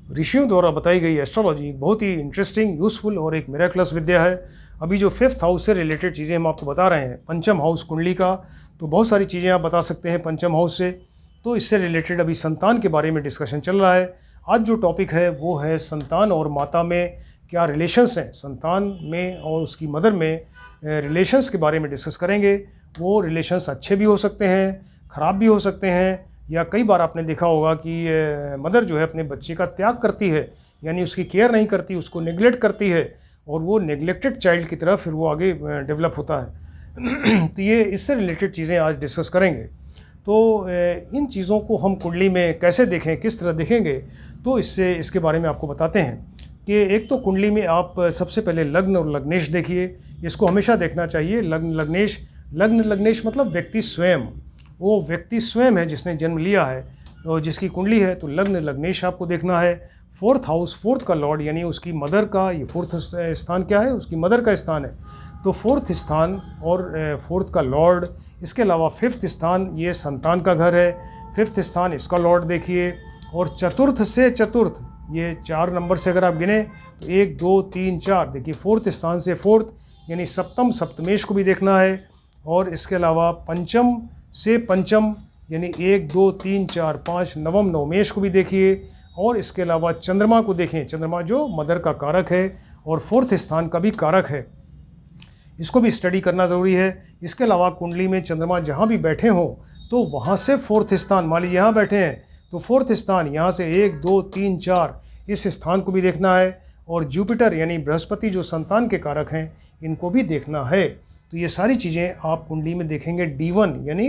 ऋषियों द्वारा बताई गई एस्ट्रोलॉजी एक बहुत ही इंटरेस्टिंग, यूज़फुल और एक मिरेकलस विद्या है। अभी जो 5th हाउस से रिलेटेड चीज़ें हम आपको बता रहे हैं, पंचम हाउस कुंडली का, तो बहुत सारी चीज़ें आप बता सकते हैं पंचम हाउस से। तो इससे रिलेटेड अभी संतान के बारे में डिस्कशन चल रहा है। आज जो टॉपिक है वो है संतान और माता में क्या रिलेशंस हैं, संतान में और उसकी मदर में रिलेशंस के बारे में डिस्कस करेंगे। वो रिलेशंस अच्छे भी हो सकते हैं, ख़राब भी हो सकते हैं, या कई बार आपने देखा होगा कि मदर जो है अपने बच्चे का त्याग करती है, यानी उसकी केयर नहीं करती, उसको नेग्लेक्ट करती है, और वो नेग्लेक्टेड चाइल्ड की तरफ फिर वो आगे डेवलप होता है। तो ये इससे रिलेटेड चीज़ें आज डिस्कस करेंगे। तो इन चीज़ों को हम कुंडली में कैसे देखें, किस तरह देखेंगे, तो इसके बारे में आपको बताते हैं कि एक तो कुंडली में आप सबसे पहले लग्न और लग्नेश देखिए। इसको हमेशा देखना चाहिए। लग्न लग्नेश मतलब व्यक्ति स्वयं, वो व्यक्ति स्वयं है जिसने जन्म लिया है और जिसकी कुंडली है, तो लग्न लग्नेश आपको देखना है। 4th हाउस, 4th का लॉर्ड यानी उसकी मदर का, ये 4th स्थान क्या है, उसकी मदर का स्थान है, तो 4th स्थान और 4th का लॉर्ड। इसके अलावा 5th स्थान ये संतान का घर है, 5th स्थान इसका लॉर्ड देखिए। और चतुर्थ से चतुर्थ, ये 4 नंबर से अगर आप गिने तो 1 2 3 4, देखिए 4th स्थान से 4th यानी सप्तम सप्तमेश को भी देखना है। और इसके अलावा पंचम से पंचम यानी 1 2 3 4 5 नवम नवमेश को भी देखिए। और इसके अलावा चंद्रमा को देखें, चंद्रमा जो मदर का कारक है और 4th स्थान का भी कारक है, इसको भी स्टडी करना ज़रूरी है। इसके अलावा कुंडली में चंद्रमा जहाँ भी बैठे हों तो वहाँ से 4th स्थान, मान लीजिए यहाँ बैठे हैं तो 4th स्थान यहाँ से 1 2 3 4 इस स्थान को भी देखना है। और जुपिटर यानी बृहस्पति जो संतान के कारक हैं, इनको भी देखना है। तो ये सारी चीज़ें आप कुंडली में देखेंगे D1 यानी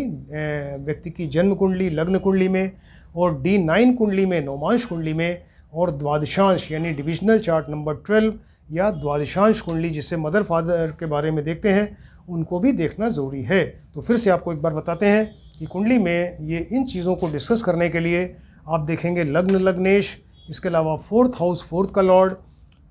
व्यक्ति की जन्म कुंडली लग्न कुंडली में, और D9 कुंडली में नवमांश कुंडली में, और द्वादशांश यानी डिविजनल चार्ट नंबर 12 या द्वादशांश कुंडली जिसे मदर फादर के बारे में देखते हैं, उनको भी देखना ज़रूरी है। तो फिर से आपको एक बार बताते हैं कि कुंडली में ये इन चीज़ों को डिस्कस करने के लिए आप देखेंगे लग्न लग्नेश, इसके अलावा 4th हाउस 4th का लॉर्ड,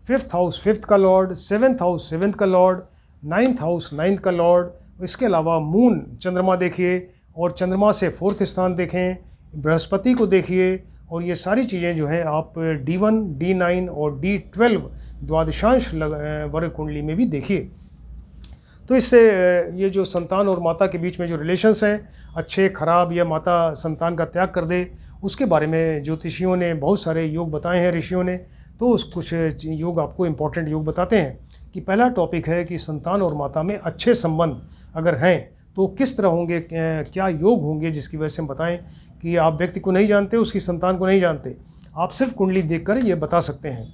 5th हाउस 5th का लॉर्ड, 7th हाउस 7th का लॉर्ड, 9th हाउस 9th का लॉर्ड। इसके अलावा मून चंद्रमा देखिए और चंद्रमा से 4th स्थान देखें, बृहस्पति को देखिए। और ये सारी चीज़ें जो हैं आप D1 D9 और D12 द्वादशांश वर्ग कुंडली में भी देखिए। तो इससे ये जो संतान और माता के बीच में जो रिलेशंस हैं, अच्छे खराब, या माता संतान का त्याग कर दे, उसके बारे में ज्योतिषियों ने बहुत सारे योग बताए हैं, ऋषियों ने। तो उस कुछ योग आपको इम्पॉर्टेंट योग बताते हैं कि पहला टॉपिक है कि संतान और माता में अच्छे संबंध अगर हैं तो किस तरह होंगे, क्या योग होंगे, जिसकी वजह से हम बताएं कि आप व्यक्ति को नहीं जानते, उसकी संतान को नहीं जानते, आप सिर्फ कुंडली देखकर ये बता सकते हैं।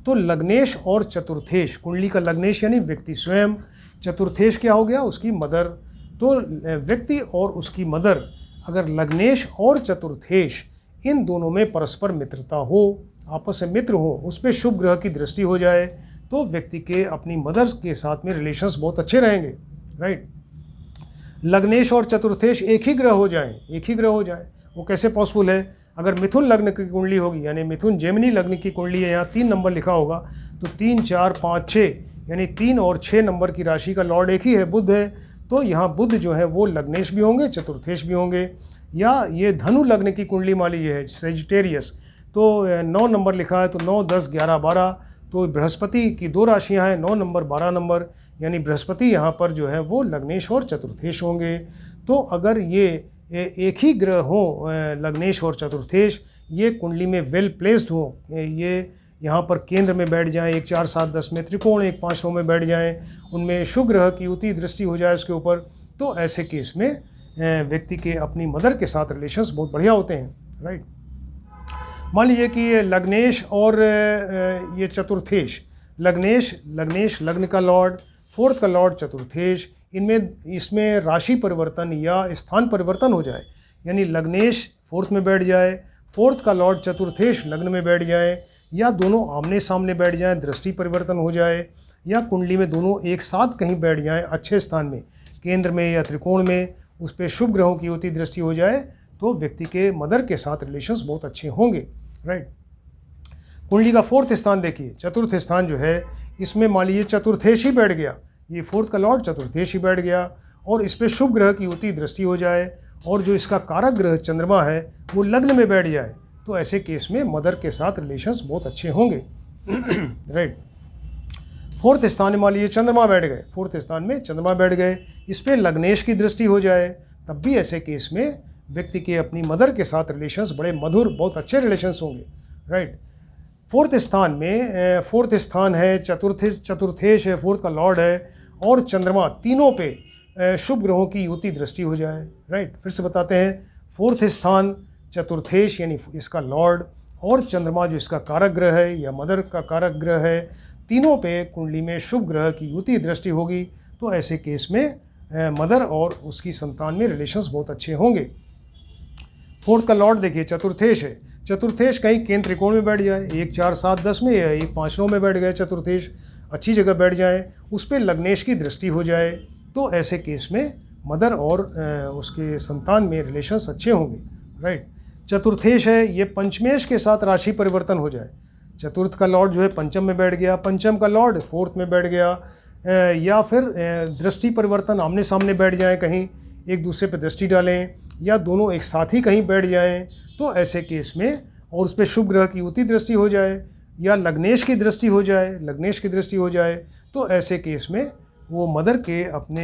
तो लग्नेश और चतुर्थेश, कुंडली का लग्नेश यानी व्यक्ति स्वयं, चतुर्थेश क्या हो गया, उसकी मदर। तो व्यक्ति और उसकी मदर अगर लग्नेश और चतुर्थेश इन दोनों में परस्पर मित्रता हो, आपस में मित्र हो, उस पर शुभ ग्रह की दृष्टि हो जाए, तो व्यक्ति के अपनी मदर के साथ में रिलेशंस बहुत अच्छे रहेंगे, राइट। लग्नेश और चतुर्थेश एक ही ग्रह हो जाए, वो कैसे पॉसिबल है? अगर मिथुन लग्न की कुंडली होगी, यानी मिथुन जेमिनी लग्न की कुंडली है, यहाँ 3 नंबर लिखा होगा, तो 3 4 5 6 यानी 3 और 6 नंबर की राशि का लॉर्ड एक ही है, बुध है। तो यहाँ बुध जो है वो लग्नेश भी होंगे, चतुर्थेश भी होंगे। या ये धनु लग्न की कुंडली मान लीजिए है सेजिटेरियस, तो 9 नंबर लिखा है, तो 9 10 11 12, तो बृहस्पति की 2 राशियां हैं, 9 नंबर 12 नंबर, यानी बृहस्पति यहाँ पर जो है वो लग्नेश और चतुर्थेश होंगे। तो अगर ये एक ही ग्रह हो, लग्नेश और चतुर्थेश, ये कुंडली में वेल प्लेस्ड हो, ये यहाँ पर केंद्र में बैठ जाएं, 1 4 7 10 में, त्रिकोण 1 5 9 में बैठ जाएं, उनमें शुभ ग्रह की युति दृष्टि हो जाए उसके ऊपर, तो ऐसे केस में व्यक्ति के अपनी मदर के साथ रिलेशंस बहुत बढ़िया होते हैं, राइट। मान लीजिए कि ये लग्नेश और ये चतुर्थेश, लग्नेश लग्न का लॉर्ड, 4th का लॉर्ड चतुर्थेश, इसमें राशि परिवर्तन या स्थान परिवर्तन हो जाए, यानी लग्नेश 4th में बैठ जाए, 4th का लॉर्ड चतुर्थेश लग्न में बैठ जाए, या दोनों आमने सामने बैठ जाएं, दृष्टि परिवर्तन हो जाए, या कुंडली में दोनों एक साथ कहीं बैठ जाएं अच्छे स्थान में, केंद्र में या त्रिकोण में, उस पर शुभ ग्रहों की युति दृष्टि हो जाए, तो व्यक्ति के मदर के साथ रिलेशंस बहुत अच्छे होंगे, राइट। कुंडली का 4th स्थान देखिए, चतुर्थ स्थान जो है, इसमें मान लीजिए चतुर्थेश ही बैठ गया, ये 4th का लॉर्ड चतुर्थेश ही बैठ गया, और इस पर शुभ ग्रह की युति दृष्टि हो जाए, और जो इसका कारक ग्रह चंद्रमा है वो लग्न में बैठ जाए, तो ऐसे केस में मदर के साथ रिलेशंस बहुत अच्छे होंगे। राइट। फोर्थ स्थान में मान लीजिए चंद्रमा बैठ गए, फोर्थ स्थान में चंद्रमा बैठ गए, इस पर लग्नेश की दृष्टि हो जाए, तब भी ऐसे केस में व्यक्ति के अपनी मदर के साथ रिलेशंस बड़े मधुर, बहुत अच्छे रिलेशंस होंगे। राइट। फोर्थ स्थान में फोर्थ स्थान है, चतुर्थेश है, फोर्थ का लॉर्ड है, और चंद्रमा, तीनों पे शुभ ग्रहों की युति दृष्टि हो जाए। राइट। फिर से बताते हैं, फोर्थ स्थान, चतुर्थेश यानी इसका लॉर्ड, और चंद्रमा जो इसका कारक ग्रह है या मदर का कारक ग्रह है, तीनों पे कुंडली में शुभ ग्रह की युति दृष्टि होगी, तो ऐसे केस में मदर और उसकी संतान में रिलेशंस बहुत अच्छे होंगे। फोर्थ का लॉर्ड देखिए चतुर्थेश है, चतुर्थेश कहीं केंद्र त्रिकोण में बैठ जाए, 1 4 7 10 में, या 1 5 9 में बैठ गए चतुर्थेश, अच्छी जगह बैठ जाए, उस पर लग्नेश की दृष्टि हो जाए, तो ऐसे केस में मदर और उसके संतान में रिलेशंस अच्छे होंगे। राइट। चतुर्थेश है, ये पंचमेश के साथ राशि परिवर्तन हो जाए, चतुर्थ का लॉर्ड जो है पंचम में बैठ गया, पंचम का लॉर्ड फोर्थ में बैठ गया, या फिर दृष्टि परिवर्तन, आमने सामने बैठ जाए, कहीं एक दूसरे पर दृष्टि डालें, या दोनों एक साथ ही कहीं बैठ जाएं, तो ऐसे केस में, और उस पर शुभ ग्रह की युति दृष्टि हो जाए, या लग्नेश की दृष्टि हो जाए, लग्नेश की दृष्टि हो जाए, तो ऐसे केस में वो मदर के अपने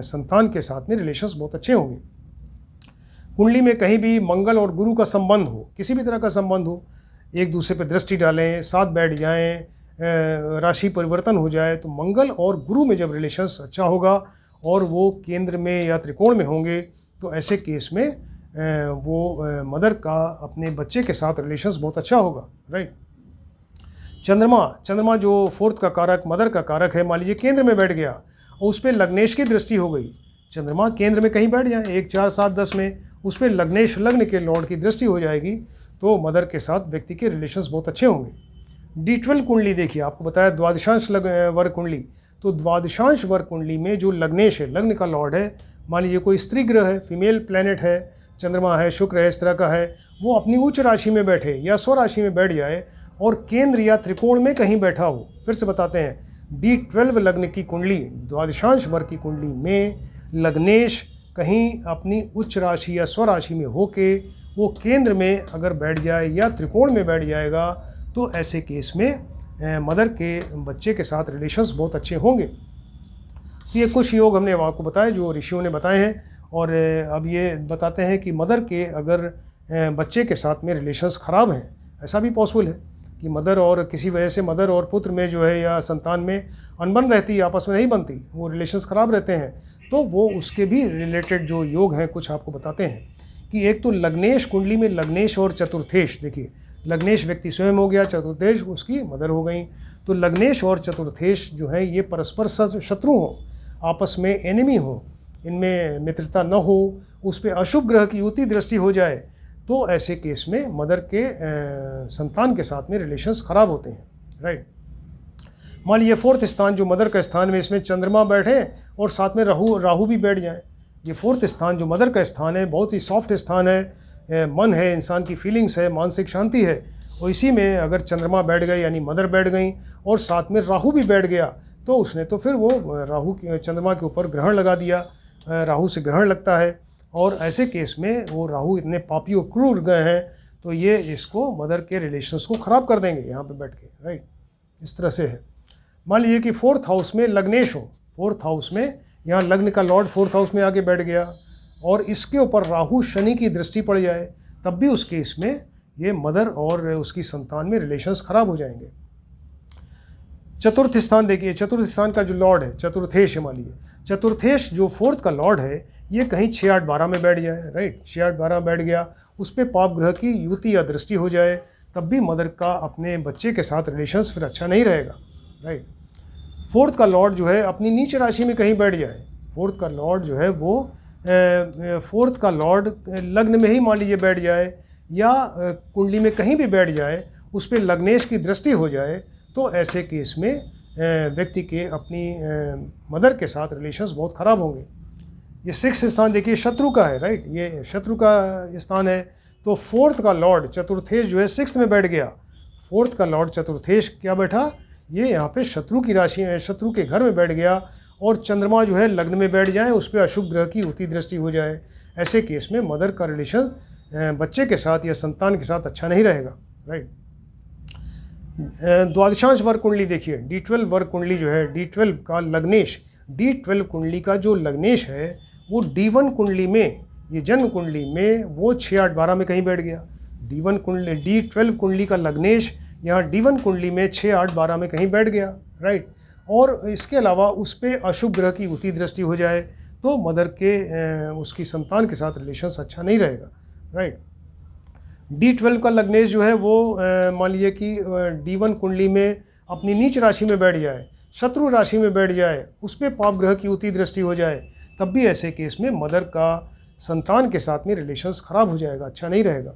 संतान के साथ में रिलेशंस बहुत अच्छे होंगे। कुंडली में कहीं भी मंगल और गुरु का संबंध हो, किसी भी तरह का संबंध हो, एक दूसरे पर दृष्टि डालें, साथ बैठ जाएं, राशि परिवर्तन हो जाए, तो मंगल और गुरु में जब रिलेशंस अच्छा होगा और वो केंद्र में या त्रिकोण में होंगे, तो ऐसे केस में वो मदर का अपने बच्चे के साथ रिलेशंस बहुत अच्छा होगा। राइट। चंद्रमा जो फोर्थ का कारक, मदर का कारक है, मान लीजिए केंद्र में बैठ गया और उस पर लग्नेश की दृष्टि हो गई, चंद्रमा केंद्र में कहीं बैठ जाए 1 4 7 10 में, उस पर लग्नेश लग्न के लॉर्ड की दृष्टि हो जाएगी, तो मदर के साथ व्यक्ति के रिलेशंस बहुत अच्छे होंगे। D12 कुंडली देखिए, आपको बताया द्वादशांश वर्ग कुंडली, तो द्वादशांश वर्ग कुंडली में जो लग्नेश है, लग्न का लॉर्ड है, मान लीजिए कोई स्त्री ग्रह है, फीमेल प्लैनेट है, चंद्रमा है, शुक्र है, इस तरह का है, वो अपनी उच्च राशि में बैठे या स्वराशि में बैठ जाए और केंद्र या त्रिकोण में कहीं बैठा हो। फिर से बताते हैं, D12 लग्न की कुंडली, द्वादशांश वर्ग की कुंडली में लग्नेश कहीं अपनी उच्च राशि या स्वराशि में होके वो केंद्र में अगर बैठ जाए या त्रिकोण में बैठ जाएगा, तो ऐसे केस में मदर के बच्चे के साथ रिलेशंस बहुत अच्छे होंगे। तो ये कुछ योग हमने आपको बताए जो ऋषियों ने बताए हैं, और अब ये बताते हैं कि मदर के अगर बच्चे के साथ में रिलेशंस ख़राब हैं, ऐसा भी पॉसिबल है कि मदर और किसी वजह से मदर और पुत्र में जो है या संतान में अनबन रहती है, आपस में नहीं बनती, वो रिलेशंस ख़राब रहते हैं, तो वो उसके भी रिलेटेड जो योग हैं कुछ आपको बताते हैं। कि एक तो लग्नेश, कुंडली में लग्नेश और चतुर्थेश, देखिए लग्नेश व्यक्ति स्वयं हो गया, चतुर्थेश उसकी मदर हो गई, तो लग्नेश और चतुर्थेश जो है ये परस्पर शत्रु हों, आपस में एनिमी हो, इनमें मित्रता न हो, उस पर अशुभ ग्रह की युति दृष्टि हो जाए, तो ऐसे केस में मदर के संतान के साथ में रिलेशंस ख़राब होते हैं। राइट। मान लीजिए फोर्थ स्थान जो मदर का स्थान में, इसमें चंद्रमा बैठे और साथ में राहु भी बैठ जाए, ये फोर्थ स्थान जो मदर का स्थान है बहुत ही सॉफ्ट स्थान है, मन है, इंसान की फीलिंग्स है, मानसिक शांति है, और इसी में अगर चंद्रमा बैठ गए यानी मदर बैठ गई और साथ में राहु भी बैठ गया, तो उसने तो फिर वो राहु चंद्रमा के ऊपर ग्रहण लगा दिया, राहु से ग्रहण लगता है, और ऐसे केस में वो राहु इतने पापी और क्रूर गए हैं, तो ये इसको मदर के रिलेशंस को ख़राब कर देंगे यहाँ पे बैठ के। राइट। इस तरह से है। मान लीजिए कि फोर्थ हाउस में लग्नेश हो, फोर्थ हाउस में यहाँ लग्न का लॉर्ड फोर्थ हाउस में आके बैठ गया और इसके ऊपर राहु शनि की दृष्टि पड़ जाए, तब भी उस केस में ये मदर और उसकी संतान में रिलेशंस ख़राब हो जाएंगे। चतुर्थ स्थान देखिए, चतुर्थ स्थान का जो लॉर्ड है चतुर्थेश है, मान लीजिए चतुर्थेश जो फोर्थ का लॉर्ड है ये कहीं 6 8 12 में बैठ जाए। राइट। 6 8 12 बैठ गया, उस पर पाप ग्रह की युति या दृष्टि हो जाए, तब भी मदर का अपने बच्चे के साथ रिलेशंस फिर अच्छा नहीं रहेगा। राइट। फोर्थ का लॉर्ड जो है अपनी नीच राशि में कहीं बैठ जाए, फोर्थ का लॉर्ड जो है वो फोर्थ का लॉर्ड लग्न में ही मान लीजिए बैठ जाए या कुंडली में कहीं भी बैठ जाए, उस पर लग्नेश की दृष्टि हो जाए, तो ऐसे केस में व्यक्ति के अपनी मदर के साथ रिलेशंस बहुत ख़राब होंगे। ये 6th स्थान देखिए शत्रु का है। राइट। ये शत्रु का स्थान है, तो फोर्थ का लॉर्ड चतुर्थेश जो है 6th में बैठ गया, फोर्थ का लॉर्ड चतुर्थेश क्या बैठा, ये यहाँ पे शत्रु की राशि में, शत्रु के घर में बैठ गया, और चंद्रमा जो है लग्न में बैठ जाए, उस पर अशुभ ग्रह की युति दृष्टि हो जाए, ऐसे केस में मदर का रिलेशन बच्चे के साथ या संतान के साथ अच्छा नहीं रहेगा, राइट। द्वादशांश वर्ग कुंडली देखिए, D12 वर्ग कुंडली जो है, D12 का लग्नेश, D12 कुंडली का जो लग्नेश है वो D1 कुंडली में, ये जन्म कुंडली में वो 6, 8, 12 में कहीं बैठ गया। D12 कुंडली का लग्नेश यहाँ D1 कुंडली में 6, 8, 12 में कहीं बैठ गया, राइट। और इसके अलावा उस पर अशुभ ग्रह की उती दृष्टि हो जाए तो मदर के उसकी संतान के साथ रिलेशंस अच्छा नहीं रहेगा, राइट। D12 का लग्नेश जो है वो मान लीजिए कि D1 कुंडली में अपनी नीच राशि में बैठ जाए, शत्रु राशि में बैठ जाए, उस पर पाप ग्रह की उती दृष्टि हो जाए, तब भी ऐसे केस में मदर का संतान के साथ में रिलेशंस ख़राब हो जाएगा, अच्छा नहीं रहेगा।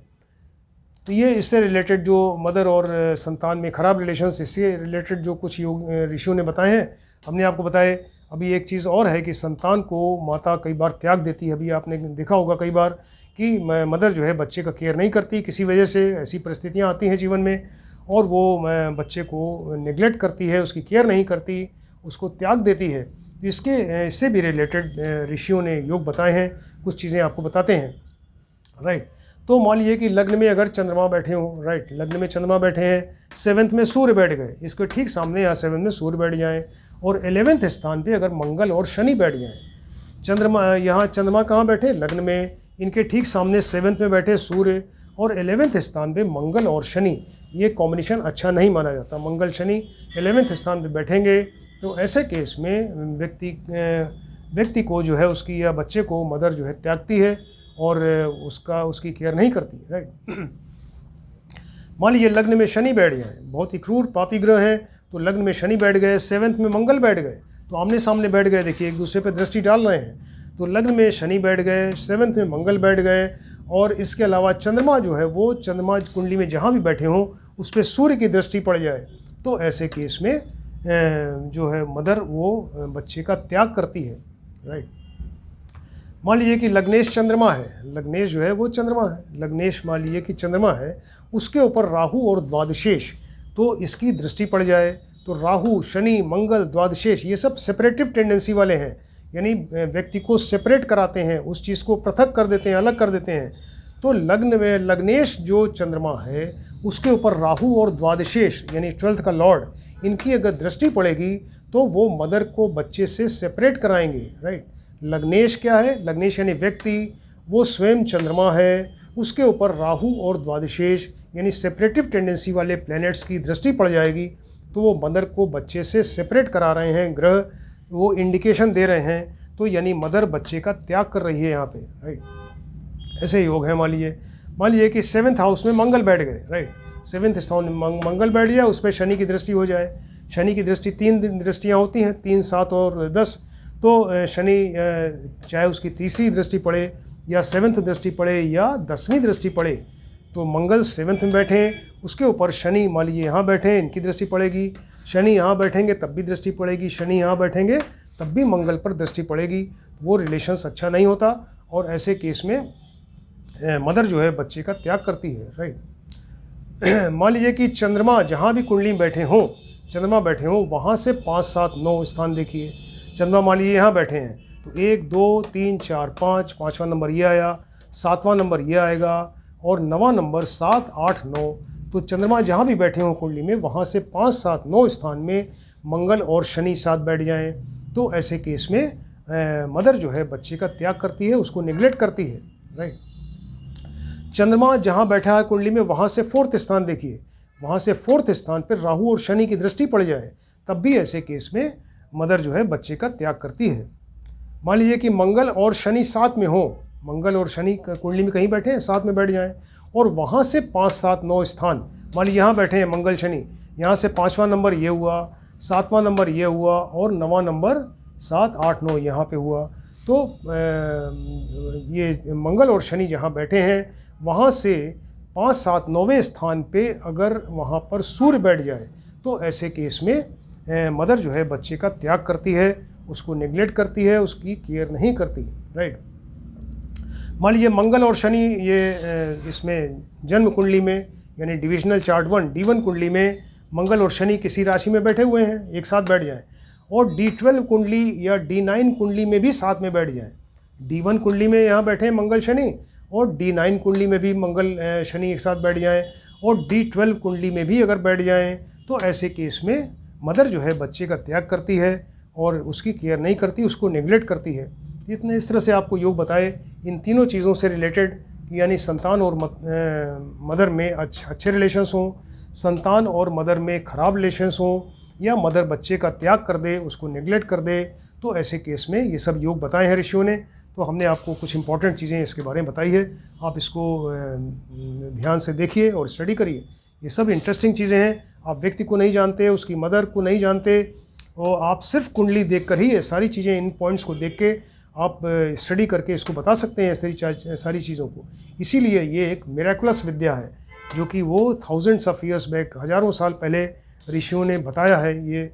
तो ये इससे रिलेटेड जो मदर और संतान में ख़राब रिलेशंस, इससे रिलेटेड जो कुछ योग ऋषियों ने बताए हैं, हमने आपको बताए। अभी एक चीज़ और है कि संतान को माता कई बार त्याग देती है। अभी आपने देखा होगा कई बार कि मदर जो है बच्चे का केयर नहीं करती, किसी वजह से ऐसी परिस्थितियाँ आती हैं जीवन में, और वो बच्चे को नेग्लेक्ट करती है, उसकी केयर नहीं करती, उसको त्याग देती है। तो इससे भी रिलेटेड ऋषियों ने योग बताए हैं, कुछ चीज़ें आपको बताते हैं, राइट। तो मान लीजिए कि लग्न में अगर चंद्रमा बैठे हों, राइट, लग्न में चंद्रमा बैठे हैं, 7th में सूर्य बैठ गए, इसके ठीक सामने यहाँ 7th में सूर्य बैठ जाएं, और 11th स्थान पे अगर मंगल और शनि बैठ जाएं। चंद्रमा, यहाँ चंद्रमा कहाँ बैठे, लग्न में, इनके ठीक सामने 7th में बैठे सूर्य और 11th स्थान पे मंगल और शनि, ये कॉम्बिनेशन अच्छा नहीं माना जाता। मंगल शनि 11th स्थान पे बैठेंगे तो ऐसे केस में व्यक्ति को जो है उसकी या बच्चे को मदर जो है त्यागती है और उसकी केयर नहीं करती, राइट। मान लीजिए लग्न में शनि बैठ जाए, बहुत ही क्रूर पापी ग्रह हैं, तो लग्न में शनि बैठ गए, 7th में मंगल बैठ गए, तो आमने सामने बैठ गए, देखिए एक दूसरे पे दृष्टि डाल रहे हैं। तो लग्न में शनि बैठ गए, 7th में मंगल बैठ गए, और इसके अलावा चंद्रमा जो है वो चंद्रमा कुंडली में जहाँ भी बैठे हों उस पर सूर्य की दृष्टि पड़ जाए, तो ऐसे केस में जो है मदर वो बच्चे का त्याग करती है, राइट। मान लीजिए कि लग्नेश चंद्रमा है, लग्नेश जो है वो चंद्रमा है, लग्नेश मान लीजिए कि चंद्रमा है, उसके ऊपर राहु और द्वादशेष, तो इसकी दृष्टि पड़ जाए, तो राहु, शनि, मंगल, द्वादशेष ये सब सेपरेटिव टेंडेंसी वाले हैं, यानी व्यक्ति को सेपरेट कराते हैं, उस चीज़ को पृथक कर देते हैं, अलग कर देते हैं। तो लग्न में लग्नेश जो चंद्रमा है उसके ऊपर राहु और द्वादशेष यानी 12th का लॉर्ड, इनकी अगर दृष्टि पड़ेगी तो वो मदर को बच्चे से सेपरेट कराएंगे, राइट। लग्नेश क्या है, लग्नेश यानी व्यक्ति, वो स्वयं चंद्रमा है, उसके ऊपर राहु और द्वादशेष यानी सेपरेटिव टेंडेंसी वाले प्लैनेट्स की दृष्टि पड़ जाएगी, तो वो मदर को बच्चे से सेपरेट करा रहे हैं, ग्रह वो इंडिकेशन दे रहे हैं, तो यानी मदर बच्चे का त्याग कर रही है यहाँ पे, राइट। ऐसे योग है। मान लीजिए कि 7th हाउस में मंगल बैठ गए, राइट, 7th स्थान में मंगल बैठ जाए, उस पर शनि की दृष्टि हो जाए। शनि की दृष्टि 3 दृष्टियाँ होती हैं, 3, 7 और 10, तो शनि चाहे उसकी तीसरी दृष्टि पड़े या 7th दृष्टि पड़े या 10वीं दृष्टि पड़े, तो मंगल 7th में बैठे, उसके ऊपर शनि मान लीजिए यहाँ बैठे, इनकी दृष्टि पड़ेगी, शनि यहाँ बैठेंगे तब भी दृष्टि पड़ेगी, शनि यहाँ बैठेंगे तब भी मंगल पर दृष्टि पड़ेगी, वो रिलेशंस अच्छा नहीं होता, और ऐसे केस में मदर जो है बच्चे का त्याग करती है, राइट। मान लीजिए कि चंद्रमा जहाँ भी कुंडली में बैठे हों, चंद्रमा बैठे हों, वहाँ से 5, 7, 9 स्थान देखिए। चंद्रमा मान लीजिए यहाँ बैठे हैं, तो 1, 2, 3, 4, 5, 5वां नंबर ये आया, 7वां नंबर ये आएगा, और 9वां नंबर 7, 8, 9। तो चंद्रमा जहाँ भी बैठे हों कुंडली में, वहाँ से 5, 7, 9 स्थान में मंगल और शनि साथ बैठ जाएं, तो ऐसे केस में मदर जो है बच्चे का त्याग करती है, उसको निगलेक्ट करती है, राइट। चंद्रमा जहाँ बैठा है कुंडली में, वहाँ से 4th स्थान देखिए, वहाँ से 4th स्थान पर राहु और शनि की दृष्टि पड़ जाए, तब भी ऐसे केस में मदर जो है बच्चे का त्याग करती है। मान लीजिए कि मंगल और शनि साथ में हो, मंगल और शनि कुंडली में कहीं बैठे हैं, साथ में बैठ जाएं, और वहाँ से 5, 7, 9 स्थान, मान लीजिए यहाँ बैठे हैं मंगल शनि, यहाँ से 5वां नंबर ये हुआ, 7वां नंबर ये हुआ, और 9वां नंबर 7, 8, 9 यहाँ पे हुआ। तो ये मंगल और शनि जहाँ बैठे हैं, वहाँ से 5, 7, 9वें स्थान पे अगर वहाँ पर सूर्य बैठ जाए, तो ऐसे केस में मदर जो है बच्चे का त्याग करती है, उसको नेग्लेक्ट करती है, उसकी केयर नहीं करती, राइट। मान लीजिए मंगल और शनि ये इसमें जन्म कुंडली में यानी डिविजनल चार्ट 1 D1 कुंडली में मंगल और शनि किसी राशि में बैठे हुए हैं, एक साथ बैठ जाएं, और D12 कुंडली या D9 कुंडली में भी साथ में बैठ जाएं। D1 कुंडली में यहाँ बैठे हैं मंगल शनि, और D9 कुंडली में भी मंगल शनि एक साथ बैठ जाएं और D12 कुंडली में भी अगर बैठ जाएं तो ऐसे केस में मदर जो है बच्चे का त्याग करती है और उसकी केयर नहीं करती, उसको नेग्लेक्ट करती है। इतने इस तरह से आपको योग बताए इन तीनों चीज़ों से रिलेटेड, यानी संतान और मदर में अच्छे रिलेशंस हों, संतान और मदर में ख़राब रिलेशंस हों, या मदर बच्चे का त्याग कर दे, उसको नेग्लेक्ट कर दे, तो ऐसे केस में ये सब योग बताए हैं ऋषियों ने। तो हमने आपको कुछ इंपॉर्टेंट चीज़ें इसके बारे में बताई है, आप इसको ध्यान से देखिए और स्टडी करिए। ये सब इंटरेस्टिंग चीज़ें हैं। आप व्यक्ति को नहीं जानते, उसकी मदर को नहीं जानते, और आप सिर्फ कुंडली देखकर ही ये सारी चीज़ें, इन पॉइंट्स को देख के आप स्टडी करके इसको बता सकते हैं सारी चीज़ों को। इसीलिए ये एक मिरेकुलस विद्या है जो कि वो थाउजेंड्स ऑफ ईयर्स बैक, हज़ारों साल पहले ऋषियों ने बताया है ये।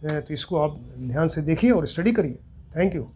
तो इसको आप ध्यान से देखिए और स्टडी करिए। Thank you.